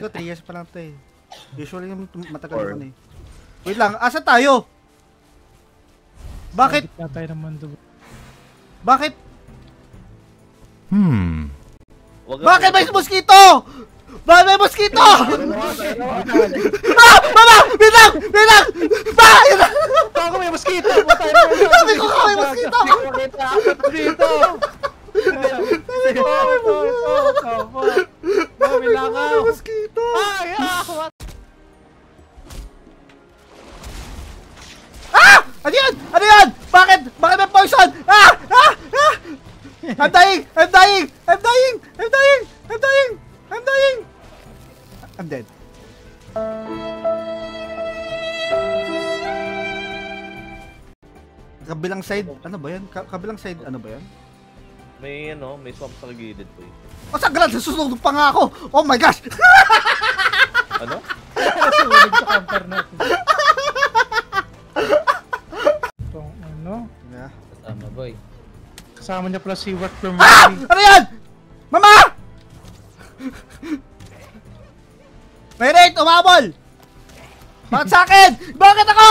Ito, 3 years pa lang ito eh. Usually yung matagal naman eh. Wait lang, asa tayo? Bakit? Tayo ng mundo. Bakit? Bakit may mosquito? Bakit may mosquito? Ah! Mama! Wait lang! Wait lang! Ba! Yun lang! Ako may mosquito! Sabi ko may mosquito! Dito! May mosquito! Ay! Ah! Ano yan? Ano yan? Bakit? Bakit may poison? Ah! Ah! Ah! I'm dying! I'm dying! I'm dying! I'm dying! I'm dying! I'm dying! I'm dead. Kabilang side, ano ba yan? Kabilang side, ano ba yan? May may swamp sa gilid po eh. Oh, saglan! Susunod pa nga ako! Oh my gosh! Ano? Nasunog sa counter natin. Itong ano? Yeah. Tama boy. Kasama niya pala si Work from Ah! Ano yan? Mama! May rate! Umabol! Bakit sa akin? Bakit ako?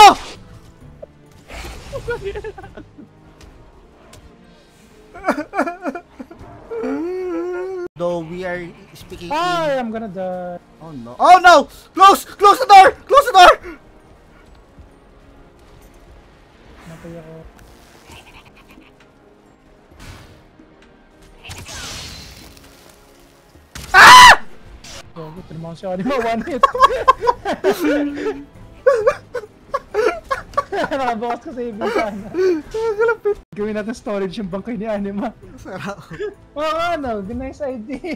Though we are speaking Ay, in... I'm gonna die. Oh no. Oh no! Close! Close the door! Close the door! Matay ako. Ah! Gogo, tinamang si Anima, one hit. Nakabukas ko sa ibig sana. Kalapit. Gawin natin storage yung bangkay ni Anima. Sarap. Oo, ano, nice idea.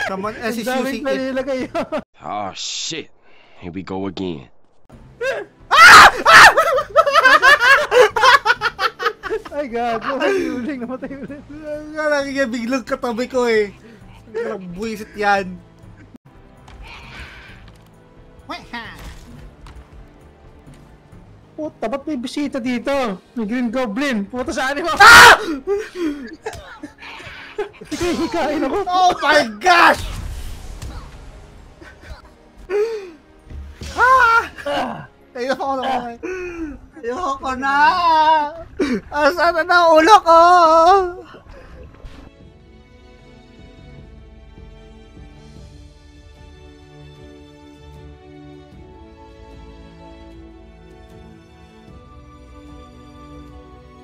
Someone else is Daming using it. nilagay yun. Oh shit. Here we go again. Ay god, namatay ulit, namatay ulit. Nakikita biglang katabi ko eh. Buwisit yan. Puta, ba't may bisita dito? May Green Goblin. Puta sa Anima. Ah! Hikain ako. Oh my gosh! Ah! Ayoko na. Ayoko na. Asan na ang ulo ko?